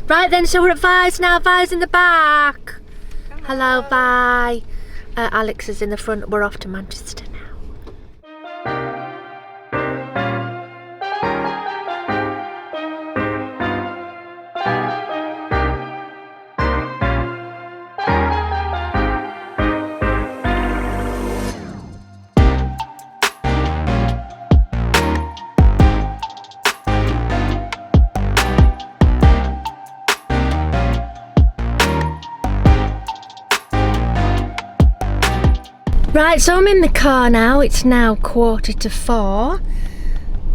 Right then, so we're at Vi's now. Vi's in the back. Hello, Vi. Alex is in the front. We're off to Manchester now. Right, so I'm in the car now. It's now 4:45.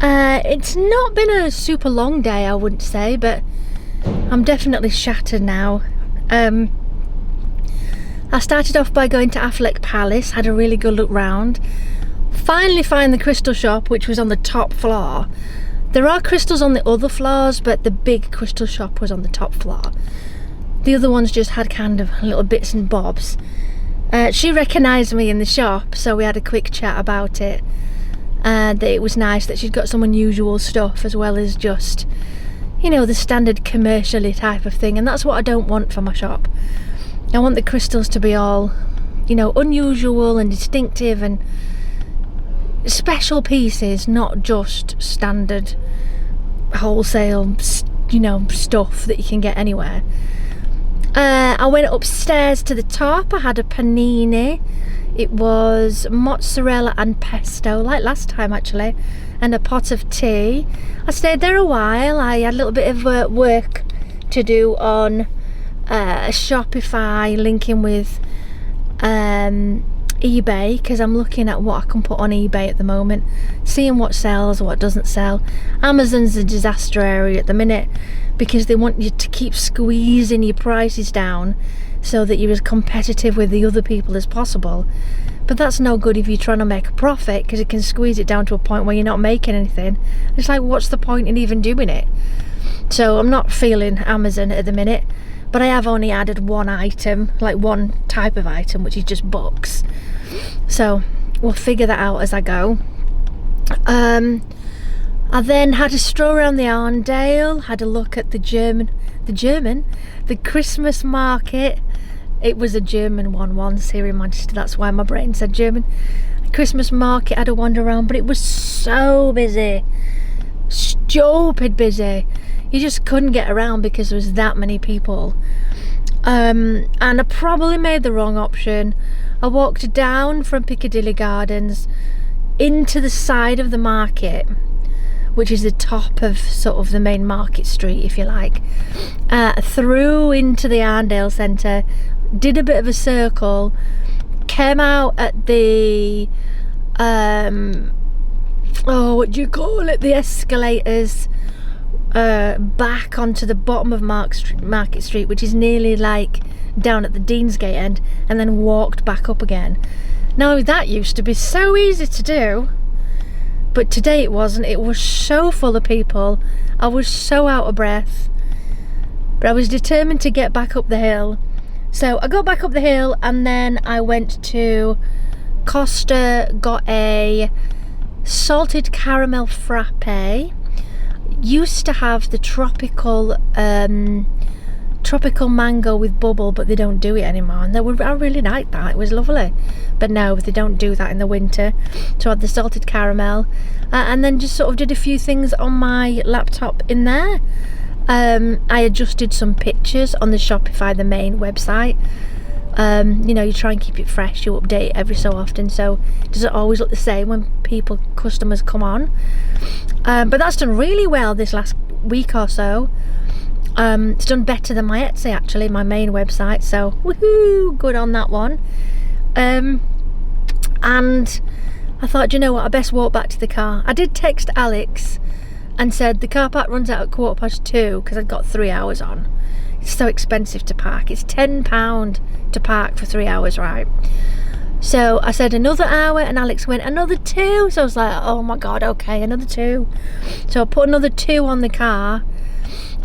It's not been a super long day, I wouldn't say, but I'm definitely shattered now. I started off by going to Affleck Palace, had a really good look round. Finally found the crystal shop, which was on the top floor. There are crystals on the other floors, but the big crystal shop was on the top floor. The other ones just had kind of little bits and bobs. She recognised me in the shop, so we had a quick chat about it. That it was nice that she'd got some unusual stuff as well as just, you know, the standard commercially type of thing, and that's what I don't want for my shop. I want the crystals to be all, you know, unusual and distinctive and special pieces, not just standard wholesale, you know, stuff that you can get anywhere. I went upstairs to the top. I had a panini. It was mozzarella and pesto, like last time actually, and a pot of tea. I stayed there a while. I had a little bit of work to do on Shopify, linking with eBay, because I'm looking at what I can put on eBay at the moment, seeing what sells, what doesn't sell. Amazon's a disaster area at the minute because they want you to keep squeezing your prices down so that you're as competitive with the other people as possible. But that's no good if you're trying to make a profit, because it can squeeze it down to a point where you're not making anything. It's like, what's the point in even doing it? So I'm not feeling Amazon at the minute, but I have only added one item, like one type of item, which is just books. So we'll figure that out as I go. I then had a stroll around the Arndale, had a look at the Christmas market. It was a German one once here in Manchester, that's why my brain said German. Christmas market, had a wander around, but it was so busy, stupid busy. You just couldn't get around because there was that many people. And I probably made the wrong option. I walked down from Piccadilly Gardens into the side of the market, which is the top of sort of the main market street, if you like, through into the Arndale Centre, did a bit of a circle, came out at the what do you call it, the escalators, back onto the bottom of Market Street, which is nearly like down at the Deansgate end, and then walked back up again. Now that used to be so easy to do, but today it wasn't. It was so full of people. I was so out of breath, but I was determined to get back up the hill. So I got back up the hill, and then I went to Costa, got a salted caramel frappe. Used to have the tropical mango with bubble, but they don't do it anymore, and I really liked that. It was lovely, but no, they don't do that in the winter. So I had the salted caramel, and then just sort of did a few things on my laptop in there. I adjusted some pictures on the Shopify, the main website. You know, you try and keep it fresh, you update every so often, so it doesn't always look the same when customers come on. But that's done really well this last week or so. It's done better than my Etsy, actually, my main website, so woohoo, good on that one. And I thought, you know what, I best walk back to the car. I did text Alex and said the car park runs out at 2:15 because I'd got 3 hours on. It's so expensive to park. It's £10 to park for 3 hours, right? So I said another hour, and Alex went another 2. So I was like, oh my god, okay, another 2. So I put another 2 on the car,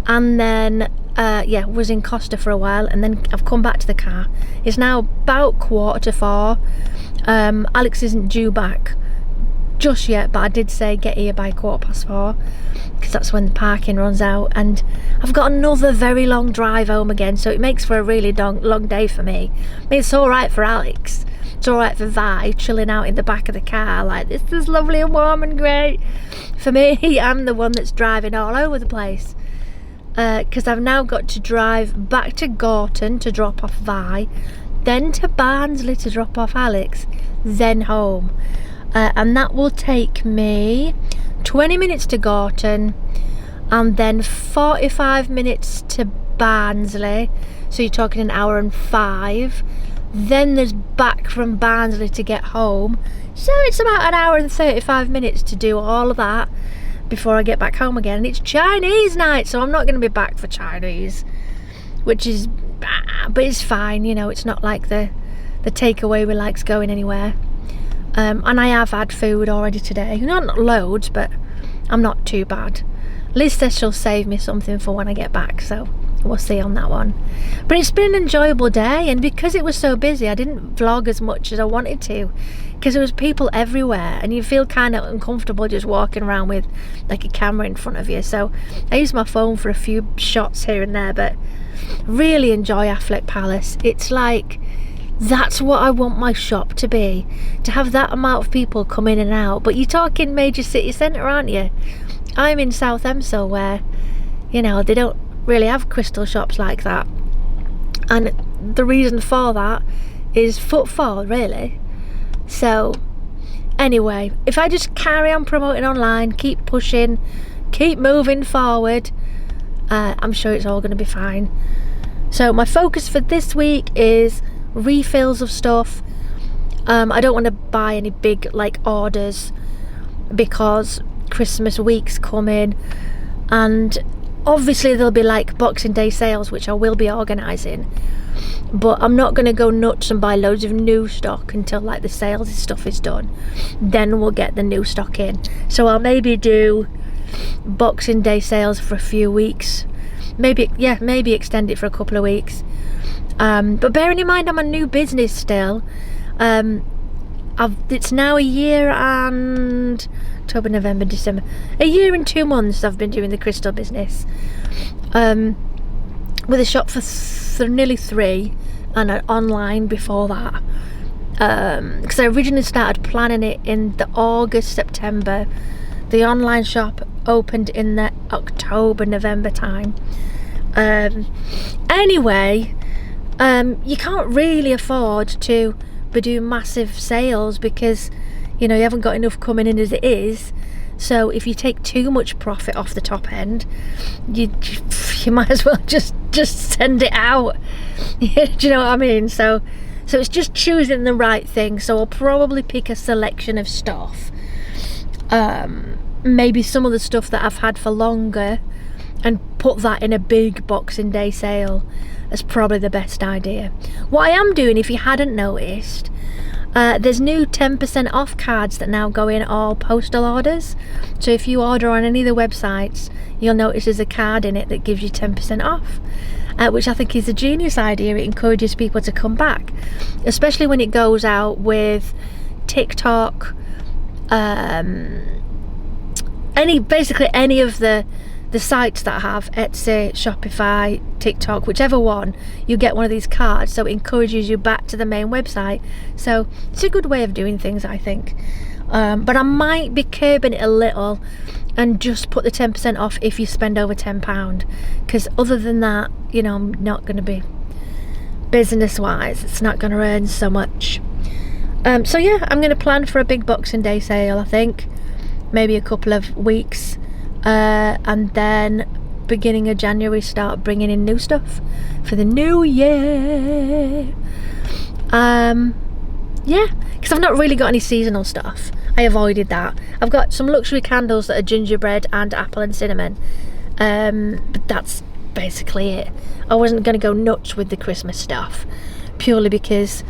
and then yeah, was in Costa for a while, and then I've come back to the car. It's now about 3:45. Alex isn't due back just yet, but I did say get here by 4:15 because that's when the parking runs out, and I've got another very long drive home again, so it makes for a really long day for me. I mean, it's alright for Alex, it's alright for Vi, chilling out in the back of the car like this is lovely and warm and great. For me, I'm the one that's driving all over the place, because I've now got to drive back to Gorton to drop off Vi, then to Barnsley to drop off Alex, then home. And that will take me 20 minutes to Gorton and then 45 minutes to Barnsley, so you're talking an hour and 5. Then there's back from Barnsley to get home, so it's about an hour and 35 minutes to do all of that before I get back home again. And it's Chinese night, so I'm not going to be back for Chinese, which is, but it's fine, you know, it's not like the takeaway we likes going anywhere. And I have had food already today, not loads, but I'm not too bad. At least this shall save me something for when I get back, so we'll see on that one. But it's been an enjoyable day, and because it was so busy I didn't vlog as much as I wanted to, because there was people everywhere and you feel kind of uncomfortable just walking around with like a camera in front of you. So I used my phone for a few shots here and there, but really enjoy Affleck Palace. It's like, that's what I want my shop to be, to have that amount of people come in and out. But you're talking major city centre, aren't you? I'm in South Emsall, where, you know, they don't really have crystal shops like that, and the reason for that is footfall, really. So anyway, if I just carry on promoting online, keep pushing, keep moving forward, I'm sure it's all going to be fine. So my focus for this week is refills of stuff. I don't want to buy any big like orders because Christmas week's coming, and obviously there'll be like Boxing Day sales, which I will be organising, but I'm not going to go nuts and buy loads of new stock until like the sales stuff is done. Then we'll get the new stock in. So I'll maybe do Boxing Day sales for a few weeks, maybe extend it for a couple of weeks. But bearing in mind I'm a new business still, it's now a year and October, November, December, a year and 2 months I've been doing the crystal business, with a shop for nearly 3 and an online before that, because I originally started planning it in the August, September. The online shop opened in the October, November time. Anyway, you can't really afford to be doing massive sales because, you know, you haven't got enough coming in as it is. So if you take too much profit off the top end, you might as well just send it out. Do you know what I mean? So it's just choosing the right thing. So I'll probably pick a selection of stuff, maybe some of the stuff that I've had for longer, and put that in a big Boxing Day sale. That's probably the best idea. What I am doing, if you hadn't noticed, there's new 10% off cards that now go in all postal orders. So if you order on any of the websites, you'll notice there's a card in it that gives you 10% off, which I think is a genius idea. It encourages people to come back, especially when it goes out with TikTok, basically any of the sites that have Etsy, Shopify, TikTok, whichever one, you get one of these cards, so it encourages you back to the main website. So it's a good way of doing things, I think. But I might be curbing it a little and just put the 10% off if you spend over £10, because other than that, you know, I'm not going to be, business wise, it's not going to earn so much. So yeah, I'm going to plan for a big Boxing Day sale, I think, maybe a couple of weeks. And then beginning of January start bringing in new stuff for the new year. Yeah, because I've not really got any seasonal stuff. I avoided that. I've got some luxury candles that are gingerbread and apple and cinnamon, but that's basically it. I wasn't going to go nuts with the Christmas stuff, purely because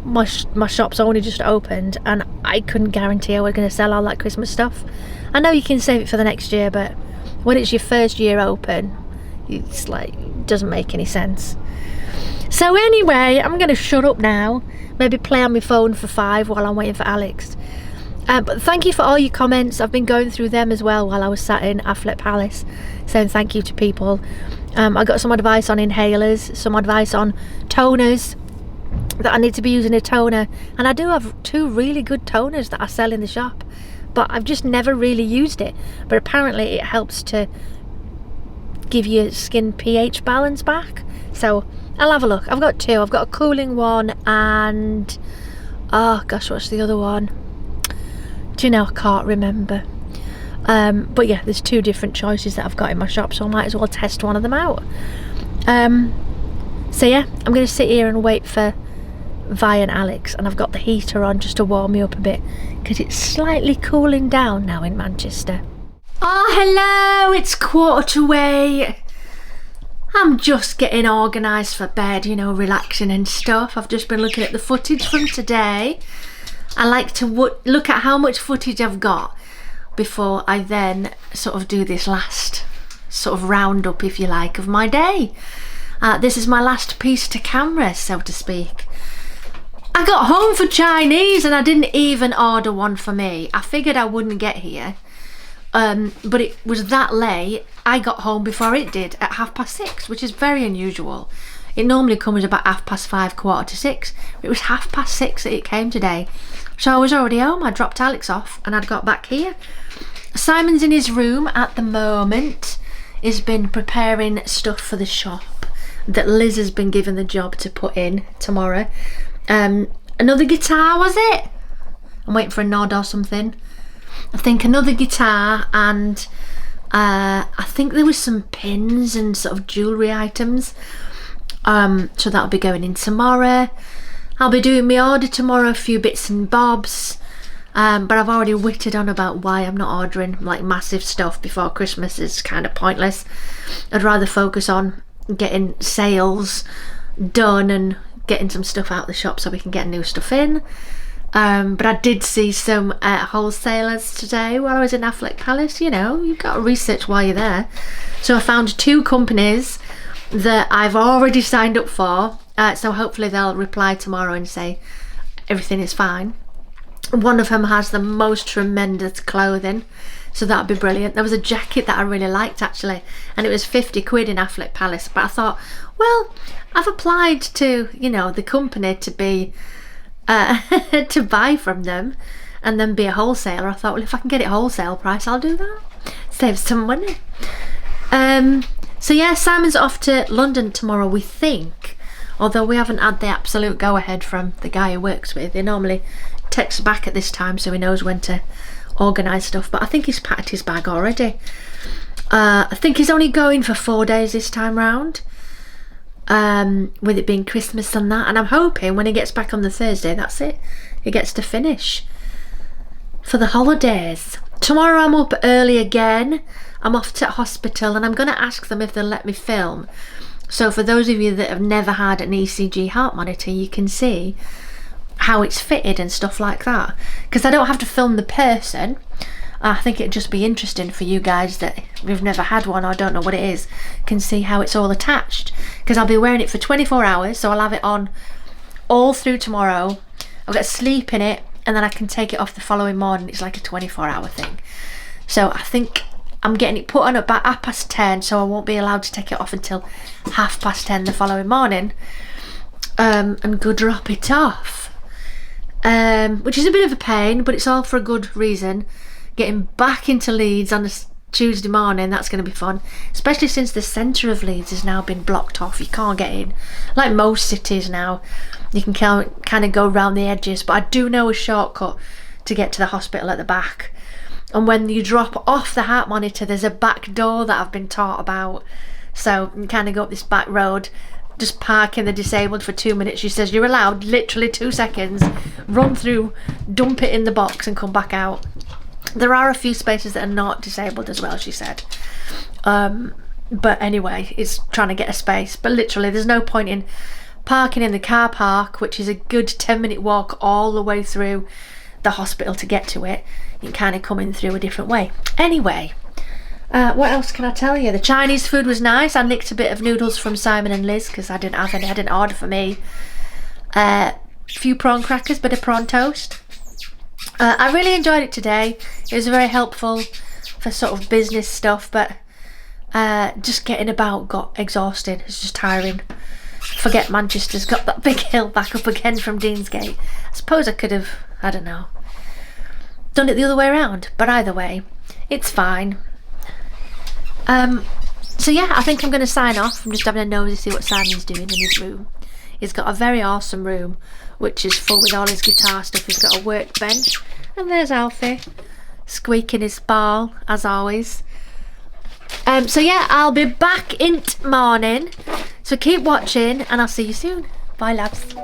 my shop's only just opened and I couldn't guarantee I was going to sell all that Christmas stuff. I know you can save it for the next year, but when it's your first year open, it's like, it doesn't make any sense. So anyway, I'm going to shut up now, maybe play on my phone for 5 while I'm waiting for Alex. But thank you for all your comments. I've been going through them as well while I was sat in Affleck Palace, saying thank you to people. I got some advice on inhalers, some advice on toners, that I need to be using a toner, and I do have 2 really good toners that I sell in the shop, but I've just never really used it. But apparently it helps to give your skin pH balance back, so I'll have a look. I've got 2. I've got a cooling one and oh gosh, what's the other one? Do you know, I can't remember. But yeah, there's 2 different choices that I've got in my shop, so I might as well test one of them out. So yeah, I'm going to sit here and wait for Vi and Alex, and I've got the heater on just to warm me up a bit because it's slightly cooling down now in Manchester. Oh hello, it's 8:15. I'm just getting organised for bed, you know, relaxing and stuff. I've just been looking at the footage from today. I like to look at how much footage I've got before I then sort of do this last sort of roundup, if you like, of my day. This is my last piece to camera, so to speak. I got home for Chinese and I didn't even order one for me. I figured I wouldn't get here, but it was that late. I got home before it did at 6:30, which is very unusual. It normally comes about 5:30, 5:45. It was 6:30 that it came today. So I was already home. I dropped Alex off and I'd got back here. Simon's in his room at the moment. He's been preparing stuff for the shop that Liz has been given the job to put in tomorrow. Another guitar, was it? I'm waiting for a nod or something. I think another guitar, and I think there was some pins and sort of jewellery items. So that'll be going in tomorrow. I'll be doing my order tomorrow, a few bits and bobs. But I've already whittled on about why I'm not ordering like massive stuff before Christmas. It's kind of pointless. I'd rather focus on getting sales done and getting some stuff out of the shop so we can get new stuff in. But I did see some wholesalers today while I was in Affleck Palace. You know, you've got to research while you're there. So I found 2 companies that I've already signed up for. So hopefully they'll reply tomorrow and say everything is fine. One of them has the most tremendous clothing, so that'd be brilliant. There was a jacket that I really liked actually, and it was 50 quid in Affleck Palace, but I thought, well, I've applied to, you know, the company to be to buy from them and then be a wholesaler. I thought, well, if I can get it wholesale price, I'll do that, save some money. So yeah, Simon's off to London tomorrow, we think, although we haven't had the absolute go ahead from the guy he works with. They normally text back at this time so he knows when to organise stuff, but I think he's packed his bag already. I think he's only going for 4 days this time round, with it being Christmas and that, and I'm hoping when he gets back on the Thursday, that's it, he gets to finish for the holidays. Tomorrow I'm up early again. I'm off to hospital and I'm going to ask them if they'll let me film. So for those of you that have never had an ECG heart monitor, you can see how it's fitted and stuff like that, because I don't have to film the person. I think it'd just be interesting for you guys that we've never had one or don't know what it is, can see how it's all attached, because I'll be wearing it for 24 hours, so I'll have it on all through tomorrow. I'll get sleep in it and then I can take it off the following morning. It's like a 24-hour thing. So I think I'm getting it put on at about 10:30, so I won't be allowed to take it off until 10:30 the following morning, and go drop it off. Which is a bit of a pain, but it's all for a good reason. Getting back into Leeds on a Tuesday morning, that's going to be fun, especially since the centre of Leeds has now been blocked off. You can't get in, like most cities now. You can kind of go around the edges, but I do know a shortcut to get to the hospital at the back. And when you drop off the heart monitor, there's a back door that I've been taught about, so you kind of go up this back road, just park in the disabled for 2 minutes. She says you're allowed literally 2 seconds, run through, dump it in the box and come back out. There are a few spaces that are not disabled as well, she said. But anyway, it's trying to get a space, but literally there's no point in parking in the car park, which is a good 10-minute walk all the way through the hospital to get to it. You can kind of come in through a different way. Anyway, what else can I tell you? The Chinese food was nice. I nicked a bit of noodles from Simon and Liz because I didn't have any. I didn't order for me. A few prawn crackers, bit of prawn toast. I really enjoyed it today. It was very helpful for sort of business stuff, but just getting about got exhausting. It's just tiring. Forget Manchester's got that big hill back up again from Deansgate. I suppose I could have, I don't know, done it the other way around, but either way, it's fine. So yeah, I think I'm going to sign off. I'm just having a nosy to see what Simon's doing in his room. He's got a very awesome room, which is full with all his guitar stuff. He's got a workbench, and there's Alfie squeaking his ball as always. So yeah, I'll be back in the morning, so keep watching and I'll see you soon. Bye lads.